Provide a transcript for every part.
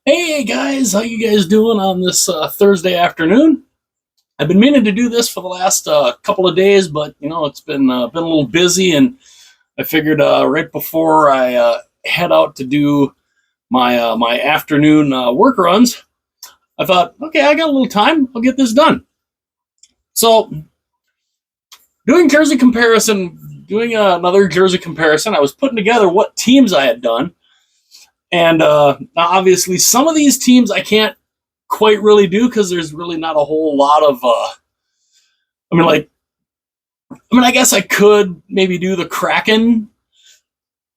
Hey guys, how you guys doing on this Thursday afternoon? I've been meaning to do this for the last couple of days, but it's been a little busy, and I figured right before I head out to do my afternoon work runs, I thought, okay, I got a little time, I'll get this done. So doing another jersey comparison, I was putting together what teams I had done, and now obviously some of these teams I can't quite really do because there's really not a whole lot of I mean, like, I guess I could maybe do the Kraken,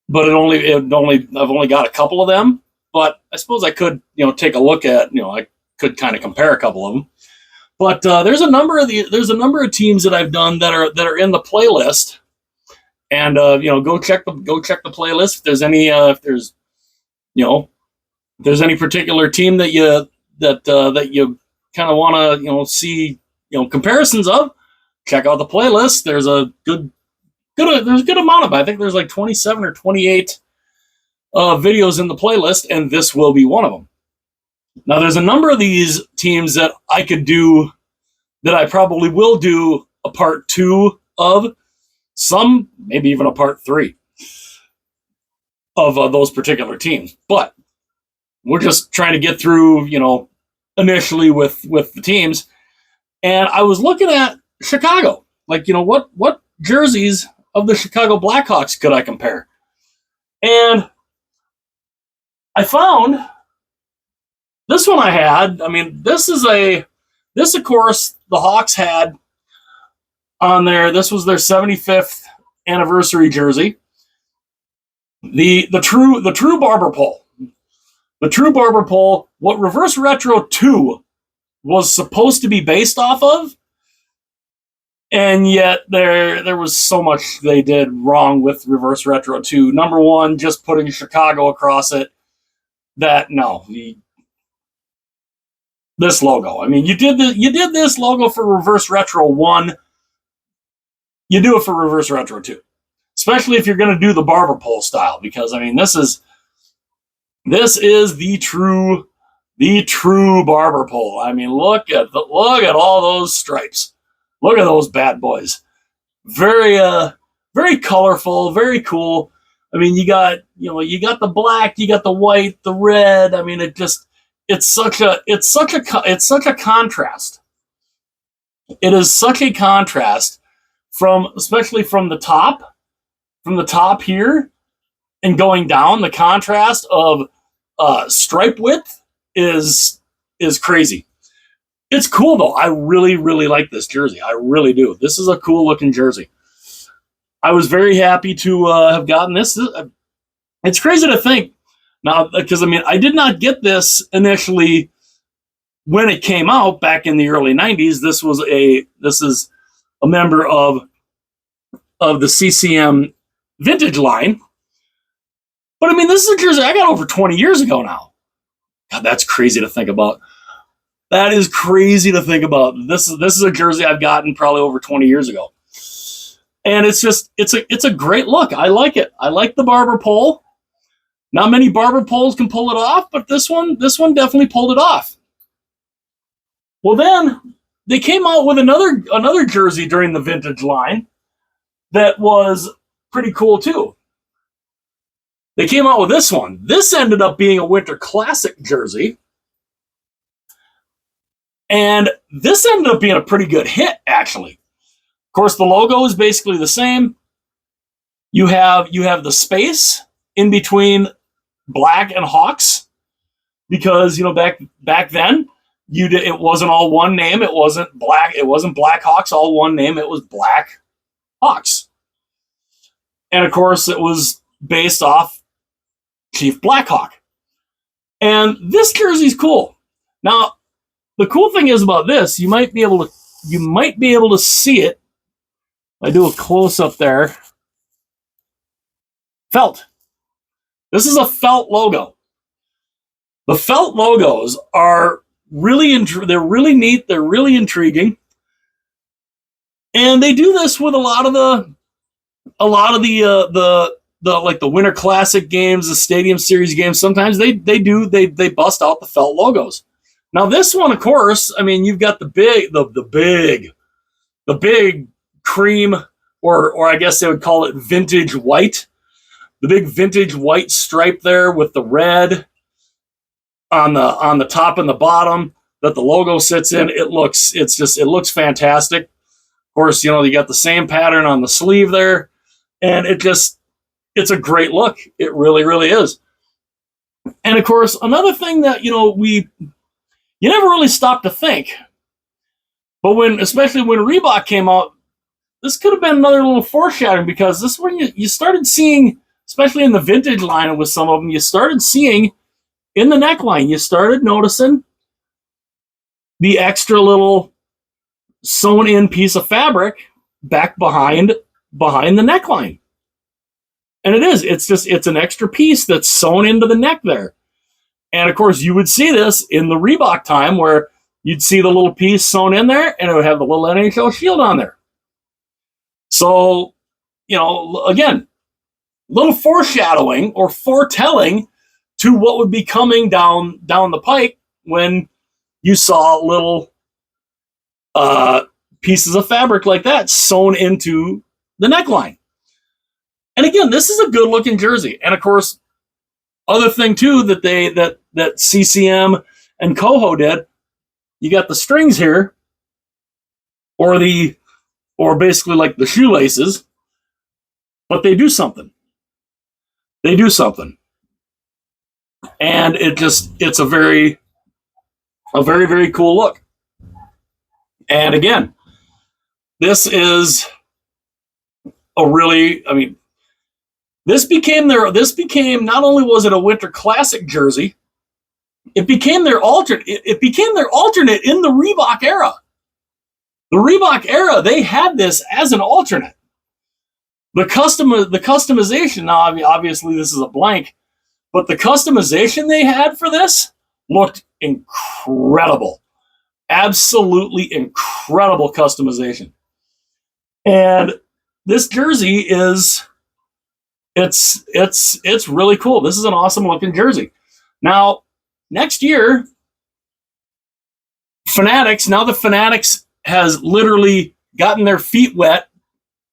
but I've only got a couple of them. But I suppose I could, take a look at, I could kind of compare a couple of them. But there's a number of teams that I've done that are in the playlist, and go check the playlist if there's any you know if there's any particular team that you kind of want to see comparisons of. Check out the playlist. There's a good amount of it. I think there's like 27 or 28 videos in the playlist, and this will be one of them. Now, there's a number of these teams that I could do that I probably will do a part two of, some maybe even a part three of those particular teams. But we're just trying to get through, initially with the teams. And I was looking at Chicago, like, what jerseys of the Chicago Blackhawks could I compare? And I found this one I had. I mean, this of course the Hawks had on there. This was their 75th anniversary jersey. The true barber pole. The true barber pole, what Reverse Retro 2 was supposed to be based off of, and yet there was so much they did wrong with Reverse Retro 2. Number one, just putting Chicago across it. This logo. I mean, you did this logo for Reverse Retro 1. You do it for Reverse Retro 2. Especially if you're going to do the barber pole style, because I mean, this is the true barber pole. I mean, look at all those stripes. Look at those bad boys. Very very colorful, very cool. I mean, you got the black, you got the white, the red. I mean, it's such a contrast. It is such a contrast especially from the top here and going down. The contrast of stripe width is crazy. It's cool though. I really, really like this jersey. I really do. This is a cool looking jersey. I was very happy to have gotten this. It's crazy to think now, because I mean, I did not get this initially when it came out back in the early '90s. This is a member of the CCM vintage line. But I mean, this is a jersey I got over 20 years ago now. God, that's crazy to think about. That is crazy to think about. This is a jersey I've gotten probably over 20 years ago. And it's a great look. I like it. I like the barber pole. Not many barber poles can pull it off, but this one definitely pulled it off. Well, then they came out with another jersey during the vintage line that was pretty cool too. They came out with this one. This ended up being a Winter Classic jersey. And this ended up being a pretty good hit, actually. Of course, the logo is basically the same. You have the space in between black and Hawks, because back then it wasn't all one name. It wasn't Blackhawks all one name. It was Black Hawks. And of course, it was based off Chief Blackhawk. And this jersey's cool. Now, the cool thing is about this, you might be able to see it. I do a close up there. Felt. This is a felt logo. The felt logos are they're really neat. They're really intriguing, and they do this with a lot of the the Winter Classic games, the Stadium Series games, sometimes they bust out the felt logos. Now this one, of course, I mean, you've got the big cream, or I guess they would call it vintage white, the big vintage white stripe there with the red on the top and the bottom that the logo sits in. It looks fantastic. Of course, you got the same pattern on the sleeve there, and it's a great look. It really, really is. And of course, another thing that you never really stop to think, but especially when Reebok came out, this could have been another little foreshadowing, because this is when you started seeing, especially in the vintage line with some of them, you started seeing in the neckline, you started noticing the extra little sewn in piece of fabric back behind the neckline. And it's an extra piece that's sewn into the neck there. And of course, you would see this in the Reebok time, where you'd see the little piece sewn in there, and it would have the little NHL shield on there. So, again, little foreshadowing or foretelling to what would be coming down the pike when you saw little pieces of fabric like that sewn into the neckline. And again, this is a good looking jersey. And of course, other thing too that CCM and Coho did, you got the strings here, or basically like the shoelaces, but they do something. And it's a very, very cool look. And again, this is a really, I mean, this became not only was it a Winter Classic jersey, it became their alternate. It became their alternate in the Reebok era. The Reebok era, they had this as an alternate. The customization, now obviously this is a blank, but the customization they had for this looked incredible. Absolutely incredible customization. And this jersey it's really cool. This is an awesome looking jersey. Now, next year, the Fanatics has literally gotten their feet wet.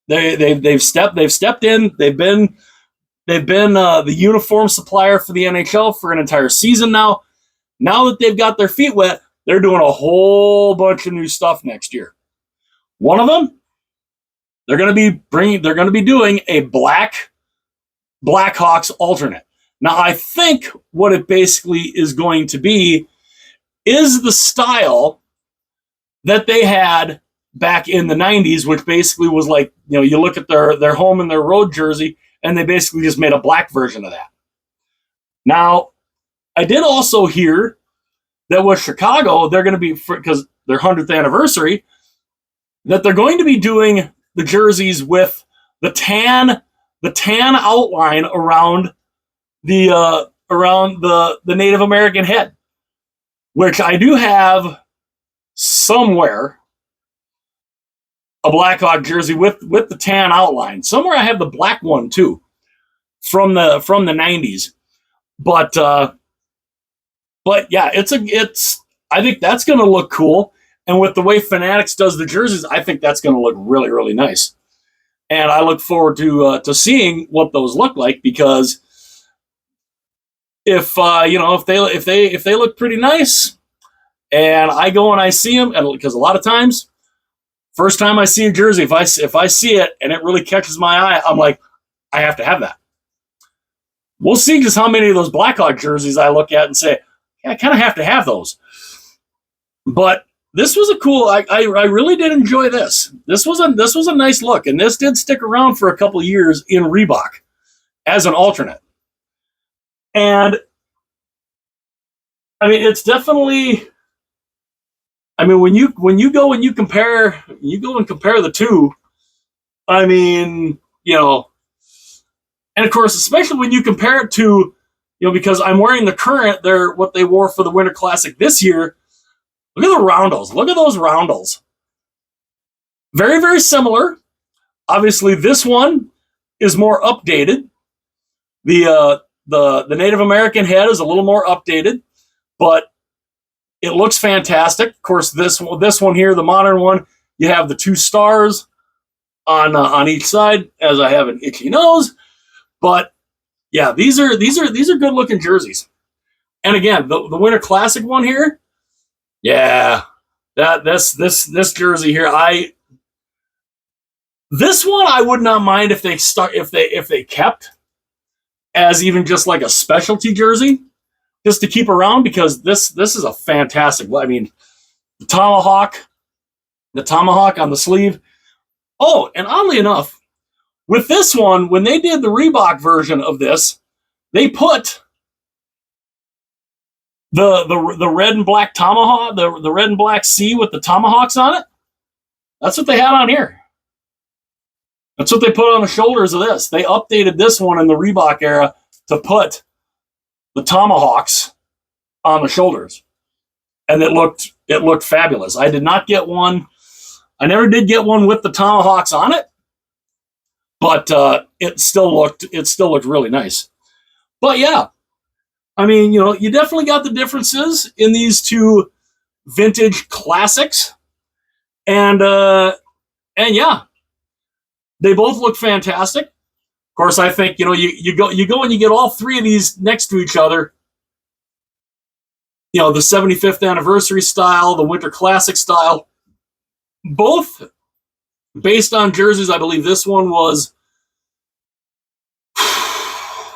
They've stepped in. They've been the uniform supplier for the NHL for an entire season now. Now that they've got their feet wet, they're doing a whole bunch of new stuff next year. One of them, they're going to be doing a Blackhawks alternate. Now, I think what it basically is going to be is the style that they had back in the 90s, which basically was like, you look at their home and their road jersey, and they basically just made a black version of that. Now, I did also hear that with Chicago, they're going to be, because their 100th anniversary, that they're going to be doing the jerseys with the tan outline around the Native American head, which I do have somewhere, a Blackhawk jersey with the tan outline. Somewhere I have the black one too, from the 90s. But yeah, I think that's going to look cool. And with the way Fanatics does the jerseys, I think that's going to look really, really nice. And I look forward to seeing what those look like, because if they look pretty nice, and I go and I see them, and because a lot of times, first time I see a jersey, if I see it and it really catches my eye, I'm like, I have to have that. We'll see just how many of those Blackhawk jerseys I look at and say, yeah, I kind of have to have those. But this was a cool. I really did enjoy this. This was a nice look, and this did stick around for a couple of years in Reebok as an alternate. And I mean, it's definitely. I mean, when you go and compare the two. I mean, and of course, especially when you compare it to, because I'm wearing the current, what they wore for the Winter Classic this year. Look at the roundels. Look at those roundels. Very, very similar. Obviously, this one is more updated. The Native American head is a little more updated, but it looks fantastic. Of course, this one here, the modern one, you have the 2 stars on each side, as I have an itchy nose. But yeah, these are good looking jerseys. And again, the Winter Classic one here, yeah, this jersey here, this one I would not mind if they kept as even just like a specialty jersey, just to keep around, because this is a fantastic. I mean, the tomahawk on the sleeve. Oh, and oddly enough, with this one, when they did the Reebok version of this, they put the red and black tomahawk, the red and black C with the tomahawks on it. That's what they had on here. That's what they put on the shoulders of this. They updated this one in the Reebok era to put the tomahawks on the shoulders, and it looked fabulous. I did not get one. I never did get one with the tomahawks on it, but it still looked really nice. But yeah, I mean, you definitely got the differences in these 2 vintage classics, and yeah, they both look fantastic. Of course, I think you go and you get all 3 of these next to each other. The 75th anniversary style, the Winter Classic style, both based on jerseys. I believe this one was,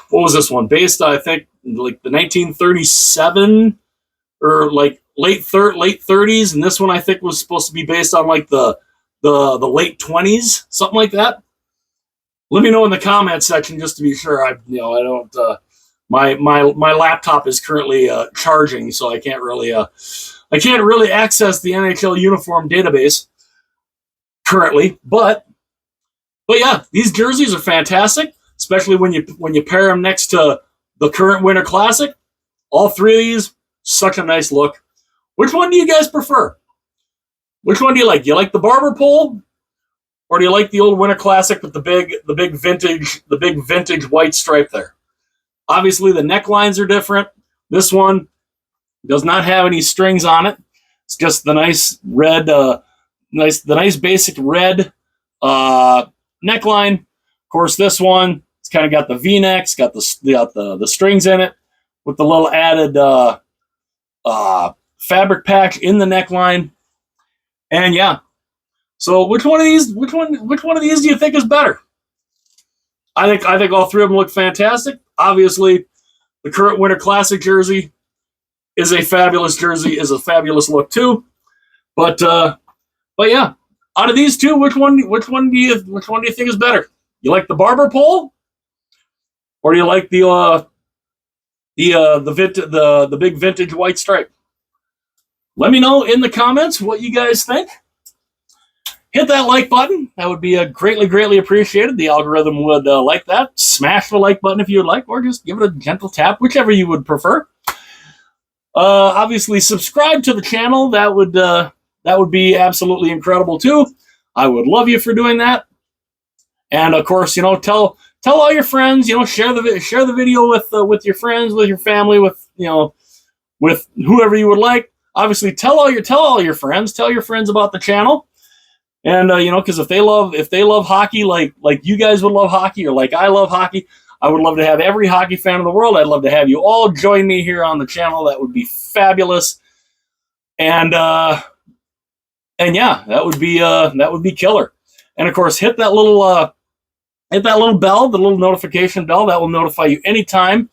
what was this one? Based, I think, like the 1937 or like late 30s, and this one I think was supposed to be based on like the late 20s, something like that. Let me know in the comments section just to be sure. I don't. My laptop is currently charging, so I can't really access the NHL uniform database currently. But yeah, these jerseys are fantastic, especially when you pair them next to the current Winter Classic. All 3 of these, such a nice look. Which one do you guys prefer? Which one do you like? Do you like the barberpole, or do you like the old Winter Classic with the big vintage white stripe there? Obviously, the necklines are different. This one does not have any strings on it. It's just the nice red, nice basic red neckline. Of course, this one, it's kind of got the V-necks, got the strings in it with the little added fabric patch in the neckline. And yeah, so which one of these do you think is better? I think all 3 of them look fantastic. Obviously, the current Winter Classic jersey is a fabulous jersey, is a fabulous look too. But yeah, out of these 2, which one do you think is better? You like the barberpole, or do you like the big vintage white stripe? Let me know in the comments what you guys think. Hit that like button. That would be greatly appreciated. The algorithm would like that. Smash the like button if you would like, or just give it a gentle tap, whichever you would prefer. Obviously, subscribe to the channel. That would be absolutely incredible too. I would love you for doing that. And of course, tell all your friends. Share the video with your friends, with your family, with whoever you would like. Obviously, tell all your friends. Tell your friends about the channel. And because if they love hockey like you guys would love hockey, or like I love hockey, I would love to have every hockey fan in the world. I'd love to have you all join me here on the channel. That would be fabulous. And yeah, that would be killer. And of course, hit that little bell, the little notification bell. That will notify you anytime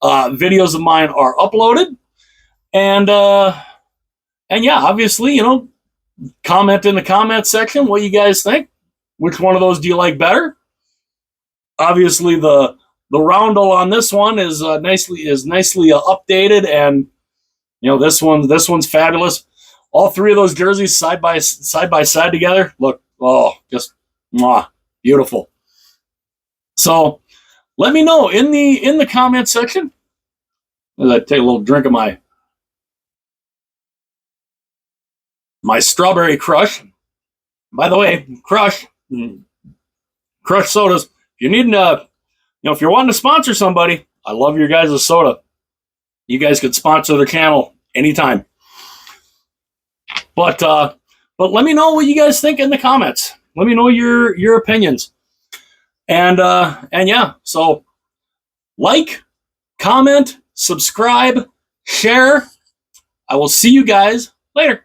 videos of mine are uploaded. And yeah, obviously, comment in the comment section what you guys think. Which one of those do you like better? Obviously, the roundel on this one is nicely updated, and this one's fabulous. All 3 of those jerseys side by side together look just beautiful. So let me know in the comment section as I take a little drink of my strawberry crush. By the way, crush sodas. If you need if you're wanting to sponsor somebody, I love your guys' soda. You guys could sponsor the channel anytime. But let me know what you guys think in the comments. Let me know your opinions. And yeah, so like, comment, subscribe, share. I will see you guys later.